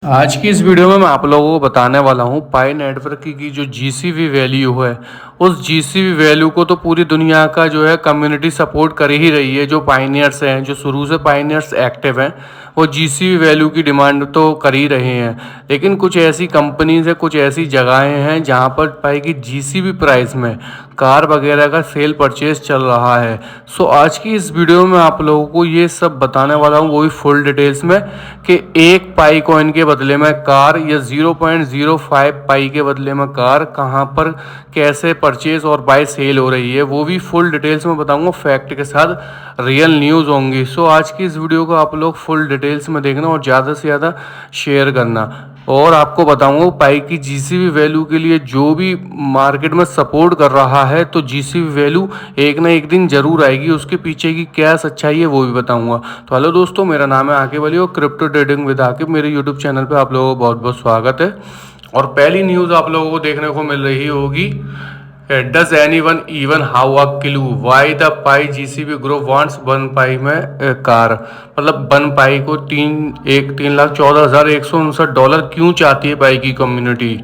आज की इस वीडियो में मैं आप लोगों को बताने वाला हूँ पाई नेटवर्क की जो जीसीवी वैल्यू है। उस जीसीवी वैल्यू को तो पूरी दुनिया का जो है कम्युनिटी सपोर्ट कर ही रही है। जो पाइनियर्स हैं, जो शुरू से पाइनियर्स एक्टिव हैं, वो जीसीवी वैल्यू की डिमांड तो कर ही रहे हैं। लेकिन कुछ ऐसी कंपनीज है, कुछ ऐसी जगहें हैं जहाँ पर पाई की जीसीवी प्राइस में कार वगैरह का सेल परचेज चल रहा है। सो आज की इस वीडियो में आप लोगों को ये सब बताने वाला हूँ, वो भी फुल डिटेल्स में, कि एक पाई कॉइन के बदले में कार या 0.05 पाई के बदले में कार कहाँ पर कैसे परचेज और बाय सेल हो रही है, वो भी फुल डिटेल्स में बताऊंगा, फैक्ट के साथ, रियल न्यूज़ होंगी। सो आज की इस वीडियो को आप लोग फुल डिटेल्स में देखना और ज़्यादा से ज़्यादा शेयर करना। और आपको बताऊंगा पाई की जीसीबी वैल्यू के लिए जो भी मार्केट में सपोर्ट कर रहा है, तो जीसीबी वैल्यू एक ना एक दिन जरूर आएगी। उसके पीछे की क्या सच्चाई है वो भी बताऊंगा। तो हेलो दोस्तों, मेरा नाम है आकिब अली और क्रिप्टो ट्रेडिंग विद आकिब मेरे यूट्यूब चैनल पे आप लोगों को बहुत बहुत स्वागत है। और पहली न्यूज़ आप लोगों को देखने को मिल रही होगी, does any one even how a clue why the pi GCB group wants one pi में कार। मतलब वन पाई को 3,14,159 क्यों चाहती है पाई की community.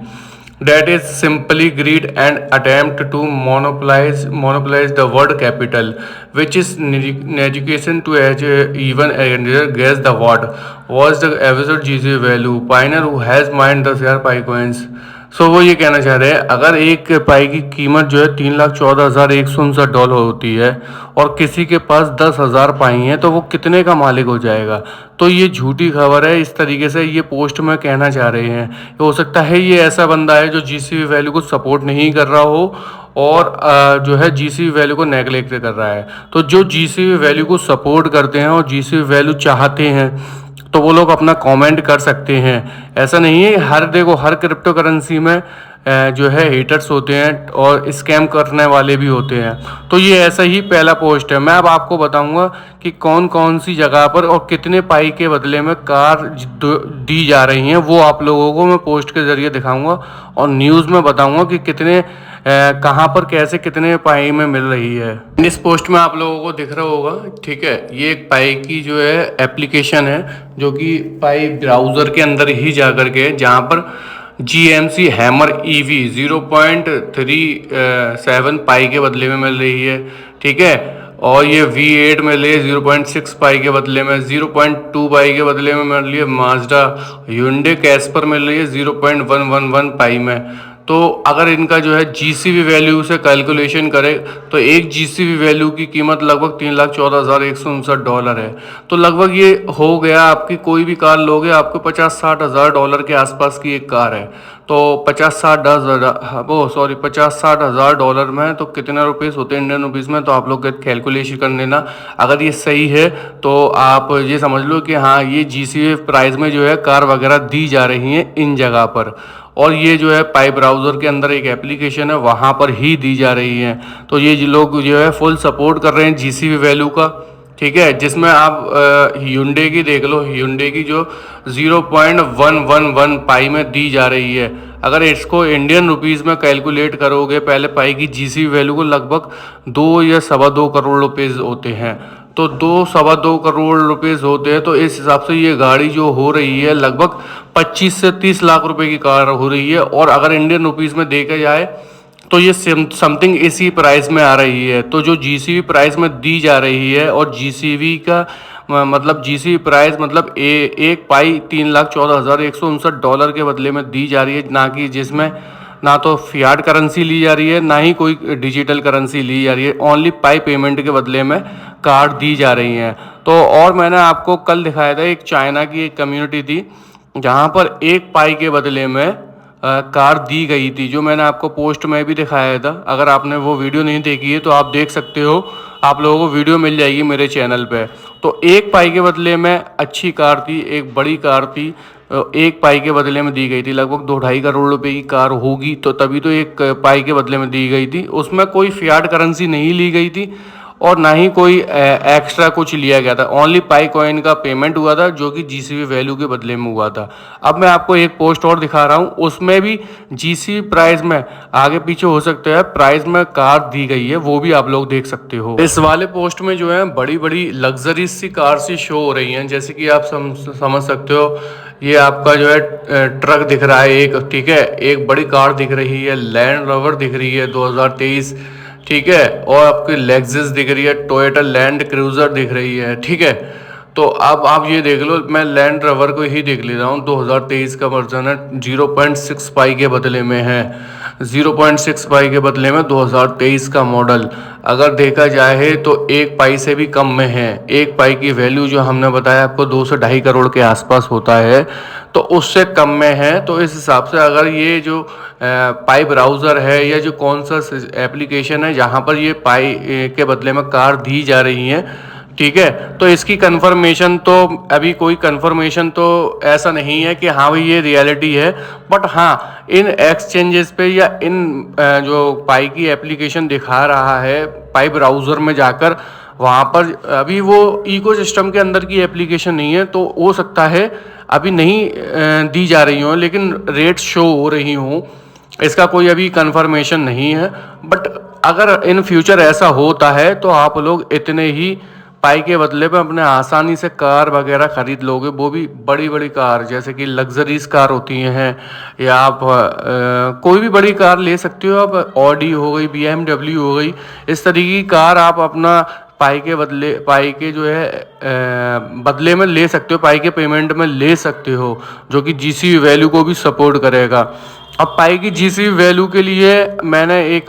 That is simply greed and attempt to monopolize the world capital, which is education to even guess the what was the average GC value. Pioneer who has mined the share pi coins. सो वो ये कहना चाह रहे हैं, अगर एक पाई की कीमत जो है 3,14,159 होती है और किसी के पास 10,000 पाई हैं, तो वो कितने का मालिक हो जाएगा। तो ये झूठी खबर है। इस तरीके से ये पोस्ट में कहना चाह रहे हैं। हो सकता है ये ऐसा बंदा है जो जीसीबी वैल्यू को सपोर्ट नहीं कर रहा हो और जो है जीसीबी वैल्यू को नेगलेक्ट कर रहा है। तो जो जीसीबी वैल्यू को सपोर्ट करते हैं और जीसीबी वैल्यू चाहते हैं, तो वो लोग अपना कमेंट कर सकते हैं। ऐसा नहीं है, हर क्रिप्टो करेंसी में जो है हेटर्स होते हैं और स्कैम करने वाले भी होते हैं। तो ये ऐसा ही पहला पोस्ट है। मैं अब आपको बताऊंगा कि कौन कौन सी जगह पर और कितने पाई के बदले में कार दी जा रही हैं, वो आप लोगों को मैं पोस्ट के ज़रिए दिखाऊंगा और न्यूज़ में बताऊंगा कि कितने कहाँ पर कैसे कितने पाई में मिल रही है। इस पोस्ट में आप लोगों को दिख रहा होगा, ठीक है, ये एक पाई की जो है एप्लीकेशन है, जो कि पाई ब्राउज़र के अंदर ही जा कर के, जहाँ पर GMC हैमर EV 0.37 पाई के बदले में मिल रही है, ठीक है। और ये V8 में ले 0.6 पाई के बदले में, 0.2 पाई के बदले में मिल रही है माजडा ह्यूंडई कैस्पर मिल रही है 0.111 पाई में। तो अगर इनका जो है जीसीबी वैल्यू से कैलकुलेशन करें, तो एक जीसीबी वैल्यू की कीमत लगभग $3,14,159 है। तो लगभग ये हो गया, आपकी कोई भी कार लोगे आपको $50-60 के आसपास की एक कार है। तो 50-60 में तो कितने रुपीस होते हैं इंडियन रुपीज़ में, तो आप लोग कैलकुलेशन कर लेना। अगर ये सही है तो आप ये समझ लो कि हाँ, ये जीसीबी प्राइस में जो है कार वगैरह दी जा रही हैं इन जगह पर। और ये जो है पाई ब्राउज़र के अंदर एक एप्लीकेशन है, वहाँ पर ही दी जा रही हैं। तो ये लोग जो है फुल सपोर्ट कर रहे हैं जीसीबी वैल्यू का, ठीक है। जिसमें आप ह्यूंडई की देख लो, ह्यूंडई की जो 0.111 पाई में दी जा रही है, अगर इसको इंडियन रुपीज़ में कैलकुलेट करोगे, पहले पाई की जीसीबी वैल्यू को लगभग 2 या सवा 2 करोड़ रुपीज़ होते हैं। तो 2-2.25 करोड़ रुपीज़ होते हैं। तो इस हिसाब से ये गाड़ी जो हो रही है लगभग 25 से 30 लाख रुपए की कार हो रही है। और अगर इंडियन रुपीज़ में देखा जाए तो ये समथिंग इसी प्राइस में आ रही है। तो जो जीसीबी प्राइस में दी जा रही है, और जीसीबी का मतलब जीसीबी प्राइस मतलब एक पाई $3,14,159 के बदले में दी जा रही है, ना कि जिसमें ना तो फियाट करेंसी ली जा रही है, ना ही कोई डिजिटल करेंसी ली जा रही है। ओनली पाई पेमेंट के बदले में कार्ड दी जा रही हैं। तो और मैंने आपको कल दिखाया था, एक चाइना की एक कम्युनिटी थी जहाँ पर एक पाई के बदले में कार दी गई थी, जो मैंने आपको पोस्ट में भी दिखाया था। अगर आपने वो वीडियो नहीं देखी है तो आप देख सकते हो, आप लोगों को वीडियो मिल जाएगी मेरे चैनल पे। तो एक पाई के बदले में अच्छी कार थी, एक बड़ी कार थी, एक पाई के बदले में दी गई थी। लगभग 2-2.5 करोड़ रुपए की कार होगी, तो तभी तो एक पाई के बदले में दी गई थी। उसमें कोई फियाट करेंसी नहीं ली गई थी और ना ही कोई एक्स्ट्रा कुछ लिया गया था। ओनली पाई कॉइन का पेमेंट हुआ था, जो कि जीसीबी वैल्यू के बदले में हुआ था। अब मैं आपको एक पोस्ट और दिखा रहा हूँ, उसमें भी जीसीबी प्राइस में आगे पीछे हो सकते हैं, प्राइस में कार दी गई है, वो भी आप लोग देख सकते हो। इस वाले पोस्ट में जो है बड़ी बड़ी लग्जरी सी कार सी शो हो रही हैं, जैसे कि आप समझ सकते हो ये आपका जो है ट्रक दिख रहा है एक, ठीक है, एक बड़ी कार दिख रही है, लैंड रोवर दिख रही है 2023, ठीक है, और आपकी लेक्सस दिख रही है, टोयोटा लैंड क्रूजर दिख रही है, ठीक है। तो अब आप ये देख लो, मैं लैंड रोवर को ही देख ले रहा हूँ, 2023 का वर्जन है, 0.6 पाई के बदले में है, 0.6 पाई के बदले में 2023 का मॉडल। अगर देखा जाए तो 1 पाई से भी कम में है। 1 पाई की वैल्यू जो हमने बताया आपको 2 से 2.5 करोड़ के आसपास होता है, तो उससे कम में है। तो इस हिसाब से अगर ये जो पाई ब्राउज़र है या जो कौन सा एप्लीकेशन है जहाँ पर ये पाई के बदले में कार दी जा रही है, ठीक है, तो इसकी कंफर्मेशन तो अभी कोई कंफर्मेशन तो ऐसा नहीं है कि हाँ भाई ये रियलिटी है। बट हाँ, इन एक्सचेंजेस पे या इन जो पाई की एप्लीकेशन दिखा रहा है पाई ब्राउज़र में जाकर, वहाँ पर अभी वो इकोसिस्टम के अंदर की एप्लीकेशन नहीं है, तो हो सकता है अभी नहीं दी जा रही हों, लेकिन रेट शो हो रही हों, इसका कोई अभी कंफर्मेशन नहीं है। बट अगर इन फ्यूचर ऐसा होता है तो आप लोग इतने ही पाई के बदले में अपने आसानी से कार वगैरह खरीद लोगे, वो भी बड़ी बड़ी कार, जैसे कि लग्जरीज कार होती हैं, या आप कोई भी बड़ी कार ले सकते हो। आप ऑडी हो गई, BMW हो गई, इस तरीके की कार आप अपना पाई के बदले, पाई के जो है बदले में ले सकते हो, पाई के पेमेंट में ले सकते हो, जो कि जीसी वैल्यू को भी सपोर्ट करेगा। अब पाई की जीसी वैल्यू के लिए मैंने एक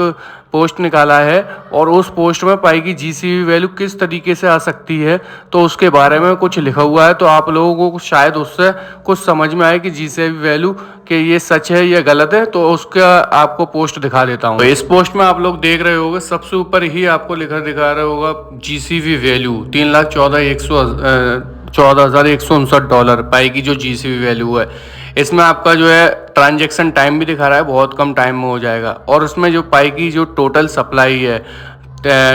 पोस्ट निकाला है, और उस पोस्ट में पाई की जीसीबी वैल्यू किस तरीके से आ सकती है तो उसके बारे में कुछ लिखा हुआ है, तो आप लोगों को शायद उससे कुछ समझ में आए कि जीसीबी वैल्यू कि ये सच है या गलत है। तो उसका आपको पोस्ट दिखा देता हूँ। तो इस पोस्ट में आप लोग देख रहे होगे, सबसे ऊपर ही आपको लिखा दिखा रहा होगा जीसीबी वैल्यू $3,14,159 पाई की जो जीसीबी वैल्यू है। इसमें आपका जो है ट्रांजैक्शन टाइम भी दिखा रहा है, बहुत कम टाइम में हो जाएगा। और उसमें जो पाई की जो टोटल सप्लाई है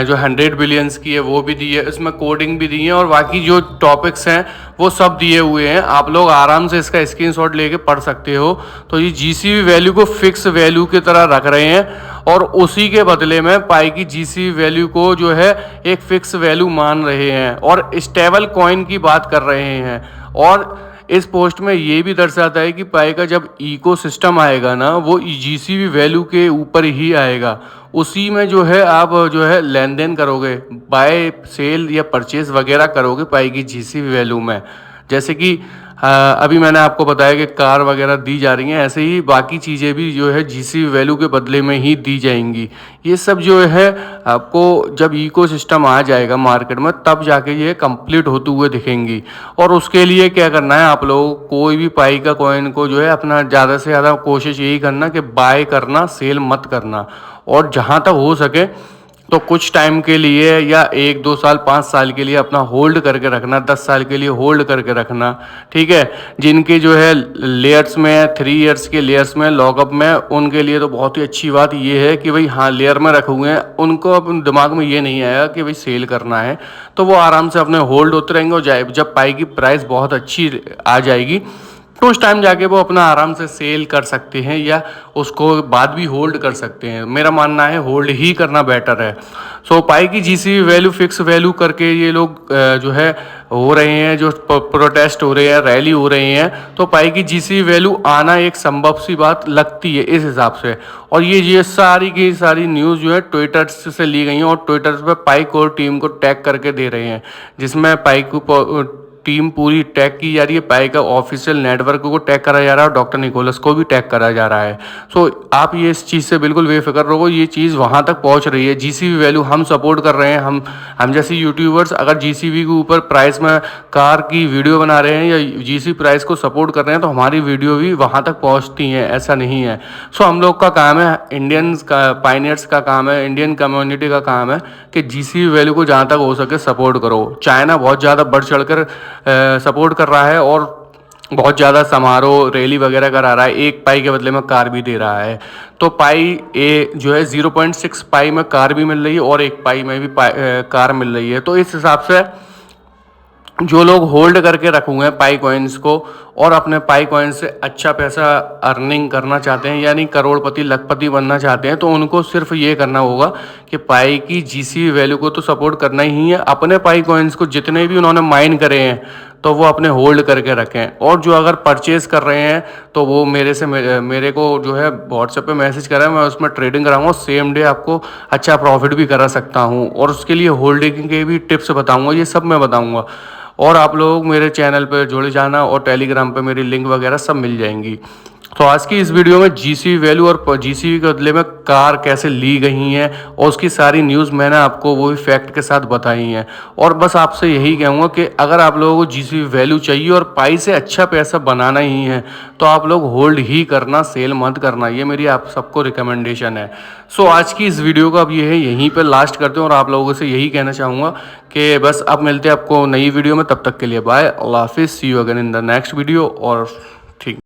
जो 100 बिलियंस की है वो भी दी है, इसमें कोडिंग भी दी है, और बाकी जो टॉपिक्स हैं वो सब दिए हुए हैं। आप लोग आराम से इसका स्क्रीनशॉट लेके पढ़ सकते हो। तो ये जीसीबी वैल्यू को फिक्स वैल्यू की तरह रख रहे हैं, और उसी के बदले में पाई की जीसीबी वैल्यू को जो है एक फिक्स वैल्यू मान रहे हैं, और स्टेबल कॉइन की बात कर रहे हैं। और इस पोस्ट में ये भी दर्शाता है कि पाई का जब इकोसिस्टम आएगा ना, वो जीसीबी वैल्यू के ऊपर ही आएगा, उसी में जो है आप जो है लेन देन करोगे, बाय सेल या परचेज वगैरह करोगे पाई की जीसीबी वैल्यू में। जैसे कि अभी मैंने आपको बताया कि कार वगैरह दी जा रही हैं, ऐसे ही बाकी चीज़ें भी जो है जीसीबी वैल्यू के बदले में ही दी जाएंगी। ये सब जो है आपको जब इकोसिस्टम आ जाएगा मार्केट में, तब जाके ये कंप्लीट होते हुए दिखेंगी। और उसके लिए क्या करना है, आप लोगों को कोई भी पाई का कॉइन को जो है अपना ज़्यादा से ज़्यादा कोशिश यही करना कि बाय करना, सेल मत करना। और जहाँ तक हो सके तो कुछ टाइम के लिए या 1-2 साल 5 साल के लिए अपना होल्ड करके रखना, 10 साल के लिए होल्ड करके रखना, ठीक है। जिनके जो है लेयर्स में 3 ईयर्स के लेयर्स में लॉकअप में, उनके लिए तो बहुत ही अच्छी बात ये है कि भाई हाँ लेयर में रखे हुए हैं, उनको अब दिमाग में ये नहीं आएगा कि भाई सेल करना है, तो वो आराम से अपने होल्ड होते रहेंगे। और जब पाई की प्राइस बहुत अच्छी आ जाएगी तो उस टाइम जाके वो अपना आराम से सेल कर सकते हैं, या उसको बाद भी होल्ड कर सकते हैं। मेरा मानना है होल्ड ही करना बेटर है। सो पाई की जीसीबी वैल्यू फिक्स वैल्यू करके ये लोग जो है हो रहे हैं, जो प्रोटेस्ट हो रहे हैं, रैली हो रही हैं, तो पाई की जीसीबी वैल्यू आना एक संभव सी बात लगती है इस हिसाब से। और ये सारी की सारी न्यूज़ जो है ट्विटर से ली गई हैं, और ट्विटर पे पाई कोर टीम को टैग करके दे रहे हैं, जिसमें पाई को टीम पूरी टैग की जा रही है, पाई का ऑफिशियल नेटवर्क को टैग करा जा रहा है, और डॉक्टर निकोलस को भी टैग करा जा रहा है। सो आप ये इस चीज़ से बिल्कुल बेफिक्र रहो, ये चीज़ वहाँ तक पहुँच रही है। जीसीबी वैल्यू हम सपोर्ट कर रहे हैं, हम जैसे यूट्यूबर्स अगर जीसीबी के ऊपर प्राइस में कार की वीडियो बना रहे हैं या जीसीबी प्राइस को सपोर्ट कर रहे हैं, तो हमारी वीडियो भी वहाँ तक पहुँचती हैं, ऐसा नहीं है। सो हम लोग का काम है, इंडियंस का, पायनियर्स का काम है, इंडियन कम्युनिटी का काम है कि जीसीबी वैल्यू को जहाँ तक हो सके सपोर्ट करो। चाइना बहुत ज़्यादा बढ़ चढ़कर सपोर्ट कर रहा है, और बहुत ज़्यादा समारोह रैली वगैरह करा रहा है, 1 पाई के बदले में कार भी दे रहा है। तो पाई ए जो है 0.6 पाई में कार भी मिल रही है, और 1 पाई में भी कार मिल रही है। तो इस हिसाब से जो लोग होल्ड करके रखे हुए हैं पाई कॉइन्स को, और अपने पाई कॉइन से अच्छा पैसा अर्निंग करना चाहते हैं, यानी करोड़पति लखपति बनना चाहते हैं, तो उनको सिर्फ ये करना होगा कि पाई की जीसी वैल्यू को तो सपोर्ट करना ही है। अपने पाई कॉइन्स को जितने भी उन्होंने माइन करे हैं तो वो अपने होल्ड करके रखें। और जो अगर परचेज़ कर रहे हैं तो वो मेरे को जो है व्हाट्सएप पे मैसेज करें, मैं उसमें ट्रेडिंग कराऊंगा, सेम डे आपको अच्छा प्रॉफिट भी करा सकता हूँ। और उसके लिए होल्डिंग के भी टिप्स बताऊंगा, ये सब मैं बताऊंगा। और आप लोग मेरे चैनल पर जुड़ जाना और टेलीग्राम पे मेरी लिंक वगैरह सब मिल जाएंगी। तो आज की इस वीडियो में जीसी वैल्यू और जीसी के बदले में कार कैसे ली गई हैं और उसकी सारी न्यूज़ मैंने आपको वही फैक्ट के साथ बताई हैं। और बस आपसे यही कहूँगा कि अगर आप लोगों को जीसी वैल्यू चाहिए और पाई से अच्छा पैसा बनाना ही है तो आप लोग होल्ड ही करना, सेल मत करना, ये मेरी आप सबको रिकमेंडेशन है। सो आज की इस वीडियो का अब ये है यहीं पर लास्ट करते हैं और आप लोगों से यही कहना चाहूँगा कि बस अब मिलते हैं आपको नई वीडियो में। तब तक के लिए बाय, अल्लाह हाफिज़, see you again in the next video. और ठीक।